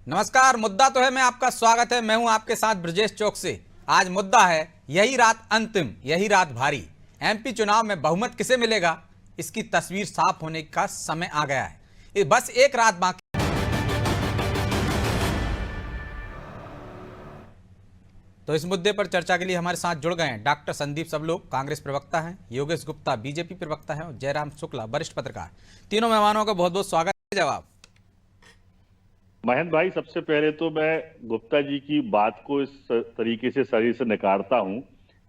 नमस्कार। मुद्दा तो है, मैं आपका स्वागत है। मैं हूं आपके साथ ब्रजेश चौक से। आज मुद्दा है यही रात अंतिम, यही रात भारी। एमपी चुनाव में बहुमत किसे मिलेगा, इसकी तस्वीर साफ होने का समय आ गया है। बस एक रात बाकी। तो इस मुद्दे पर चर्चा के लिए हमारे साथ जुड़ गए हैं डॉक्टर संदीप सबलोग, कांग्रेस प्रवक्ता हैं, योगेश गुप्ता बीजेपी प्रवक्ता हैं और जयराम शुक्ला वरिष्ठ पत्रकार। तीनों मेहमानों का बहुत बहुत स्वागत है। जवाब महेंद्र भाई, सबसे पहले तो मैं गुप्ता जी की बात को इस तरीके से शरीर से नकारता हूं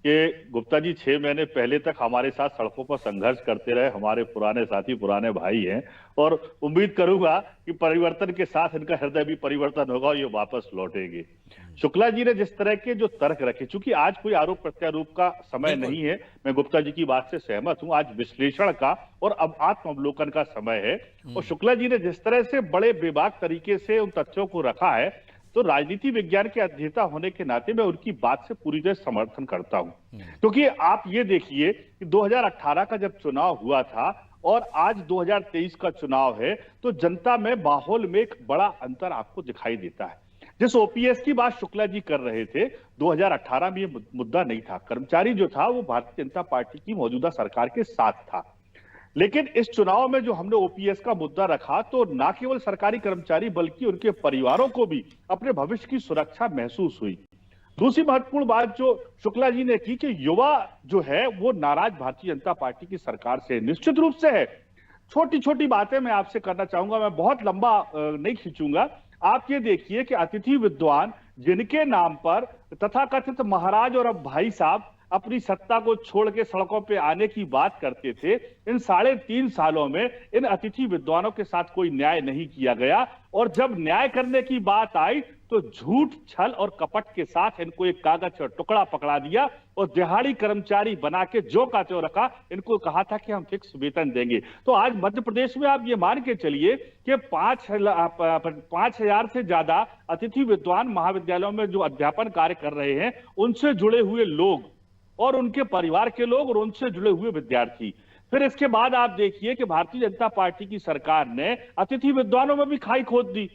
कि गुप्ता जी 6 महीने पहले तक हमारे साथ सड़कों पर संघर्ष करते रहे, हमारे पुराने साथी, पुराने भाई हैं और उम्मीद करूंगा कि परिवर्तन के साथ इनका हृदय भी परिवर्तन होगा और ये वापस लौटेंगे। शुक्ला जी ने जिस तरह के जो तर्क रखे, चूंकि आज कोई आरोप प्रत्यारोप का समय नहीं है, मैं गुप्ता जी की बात से सहमत हूं, आज विश्लेषण का और अब आत्मावलोकन का समय है। और शुक्ला जी ने जिस तरह से बड़े बेबाक तरीके से उन तथ्यों को रखा है, तो राजनीति विज्ञान के अध्येता होने के नाते मैं उनकी बात से पूरी तरह समर्थन करता हूं। क्योंकि आप ये देखिए कि 2018 का जब चुनाव हुआ था और आज 2023 का चुनाव है, तो जनता में माहौल में एक बड़ा अंतर आपको दिखाई देता है। जिस ओपीएस की बात शुक्ला जी कर रहे थे, 2018 में ये मुद्दा नहीं था। कर्मचारी जो था वो भारतीय जनता पार्टी की मौजूदा सरकार के साथ था। लेकिन इस चुनाव में जो हमने ओपीएस का मुद्दा रखा, तो ना केवल सरकारी कर्मचारी बल्कि उनके परिवारों को भी अपने भविष्य की सुरक्षा महसूस हुई। दूसरी महत्वपूर्ण बात जो शुक्ला जी ने की कि युवा जो है वो नाराज भारतीय जनता पार्टी की सरकार से निश्चित रूप से है। छोटी छोटी बातें मैं आपसे करना चाहूंगा, मैं बहुत लंबा नहीं खींचूंगा। आप ये देखिए कि अतिथि विद्वान जिनके नाम पर तथाकथित महाराज और अब भाई साहब अपनी सत्ता को छोड़ के सड़कों पे आने की बात करते थे, इन 3.5 सालों में इन अतिथि विद्वानों के साथ कोई न्याय नहीं किया गया। और जब न्याय करने की बात आई तो झूठ, छल और कपट के साथ इनको एक कागज का टुकड़ा पकड़ा दिया और दिहाड़ी कर्मचारी बना के जो का त्यों रखा। इनको कहा था कि हम फिक्स वेतन देंगे। तो आज मध्य प्रदेश में आप ये मान के चलिए कि 5,000 से ज्यादा अतिथि विद्वान महाविद्यालयों में जो अध्यापन कार्य कर रहे हैं, उनसे जुड़े हुए लोग और उनके परिवार के लोग और उनसे जुड़े हुए विद्यार्थी। फिर इसके बाद आप देखिए कि भारतीय जनता पार्टी की सरकार ने अतिथि विद्वानों में भी खाई खोद दी।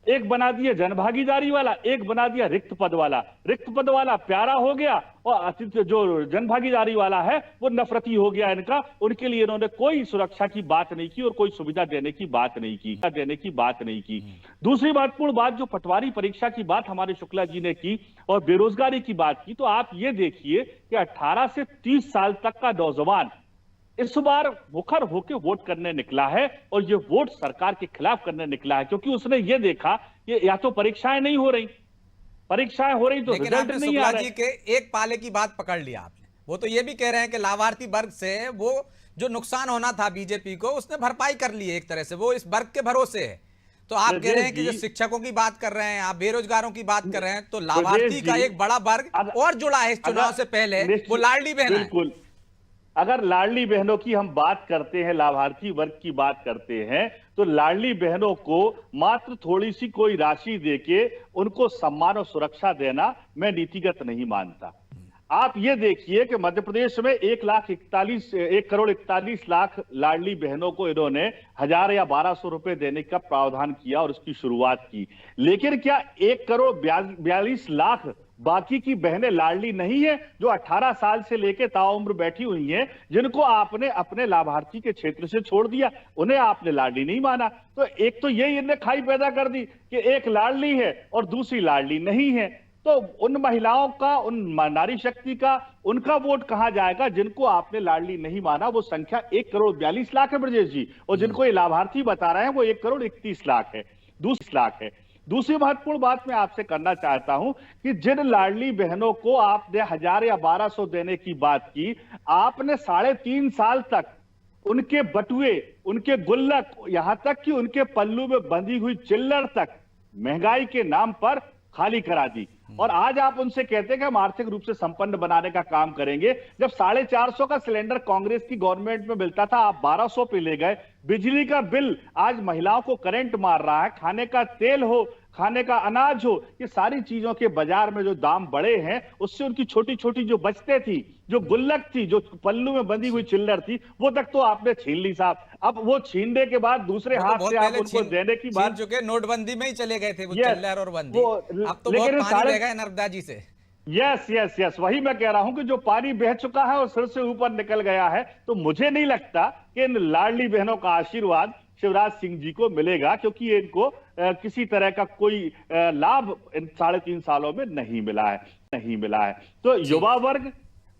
एक बना दिया जनभागीदारी वाला, एक बना दिया रिक्त पद वाला। रिक्त पद वाला प्यारा हो गया और अतिथि जो जनभागीदारी वाला है वो नफरती हो गया इनका। उनके लिए इन्होंने कोई सुरक्षा की बात नहीं की और कोई सुविधा देने की बात नहीं की। दूसरी महत्वपूर्ण बात जो पटवारी परीक्षा की बात हमारे शुक्ला जी ने की और बेरोजगारी की बात की, तो आप ये देखिए कि 18 से 30 साल तक का नौजवान इस बार मुखर होकर वोट करने निकला है और ये वोट सरकार के खिलाफ करने निकला है, क्योंकि उसने ये देखा कि या तो परीक्षाएं नहीं हो रही, परीक्षाएं हो रही तो रिजल्ट नहीं आ रहा। जी के एक पाले की बात पकड़ लिया आपने। वो तो ये भी कह रहे हैं कि लाभार्थी वर्ग से वो जो नुकसान होना था बीजेपी को, उसने भरपाई कर ली है एक तरह से, वो इस वर्ग के भरोसे है। तो आप कह रहे हैं कि जो शिक्षकों की बात कर रहे हैं, आप बेरोजगारों की बात कर रहे हैं, तो लाभार्थी का एक बड़ा वर्ग और जुड़ा है इस चुनाव से पहले, वो लाडली बहन है। बिल्कुल, अगर लाडली बहनों की हम बात करते हैं, लाभार्थी वर्ग की बात करते हैं, तो लाडली बहनों को मात्र थोड़ी सी कोई राशि देके उनको सम्मान और सुरक्षा देना मैं नीतिगत नहीं मानता। आप ये देखिए कि मध्य प्रदेश में 1,41,00,000 लाडली बहनों को इन्होंने 1,000 या 1,200 रुपए देने का प्रावधान किया और उसकी शुरुआत की। लेकिन क्या 1,42,00,000 बाकी की बहनें लाडली नहीं है, जो 18 साल से लेकर ताउम्र बैठी हुई हैं, जिनको आपने अपने लाभार्थी के क्षेत्र से छोड़ दिया, उन्हें आपने लाडली नहीं माना? तो एक तो ये इन्हें खाई पैदा कर दी कि एक लाडली है और दूसरी लाडली नहीं है। तो उन महिलाओं का, उन नारी शक्ति का, उनका वोट कहां जाएगा जिनको आपने लाडली नहीं माना? वो संख्या 1,42,00,000 है ब्रजेश जी, और जिनको ये लाभार्थी बता रहे हैं वो 1,31,00,000 है, 2,00,000 है। दूसरी महत्वपूर्ण बात मैं आपसे करना चाहता हूं कि जिन लाडली बहनों को आपने 1,000 या 1,200 देने की बात की, आपने 3.5 साल तक उनके बटुए, उनके गुल्लक, यहां तक कि उनके पल्लू में बंधी हुई चिल्लर तक महंगाई के नाम पर खाली करा दी। और आज आप उनसे कहते हैं कि हम आर्थिक रूप से संपन्न बनाने का काम करेंगे। जब 450 का सिलेंडर कांग्रेस की गवर्नमेंट में मिलता था, आप 1200 पे ले गए। बिजली का बिल आज महिलाओं को करंट मार रहा है, खाने का तेल हो, खाने का अनाज हो, ये सारी चीजों के बाजार में जो दाम बढ़े हैं, उससे उनकी छोटी छोटी जो बचतें थी, जो गुल्लक थी, जो पल्लू में बंधी हुई चिल्लर थी, वो तक तो आपने छीन ली साहब। अब वो छीनने के बाद दूसरे वो तो हाथ बहुत से आप पहले उनको देने की छीन बात, चुके, नोटबंदी में ही चले गए थे वो Yes, चिल्लर और बंदी। वो अब तो लेकिन बहुत पानी बह गए नर्मदा जी से। यस यस यस, वही मैं कह रहा हूं कि जो पानी बह चुका है और सिर से ऊपर निकल गया है, तो मुझे नहीं लगता कि इन लाडली बहनों का आशीर्वाद शिवराज सिंह जी को मिलेगा, क्योंकि इनको किसी तरह का कोई लाभ इन 3.5 सालों में नहीं मिला है। तो युवा वर्ग,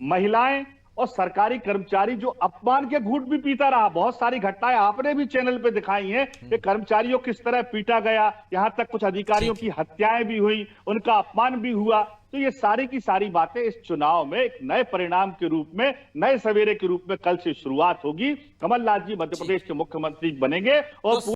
महिलाएं और सरकारी कर्मचारी जो अपमान के घूंट भी पीता रहा, बहुत सारी घटनाएं आपने भी चैनल पे दिखाई हैं कि कर्मचारियों किस तरह पीटा गया, यहां तक कुछ अधिकारियों की हत्याएं भी हुई, उनका अपमान भी हुआ। तो ये सारी की सारी बातें इस चुनाव में एक नए परिणाम के रूप में, नए सवेरे के रूप में कल से शुरुआत होगी। कमलनाथ जी मध्य प्रदेश के मुख्यमंत्री बनेंगे और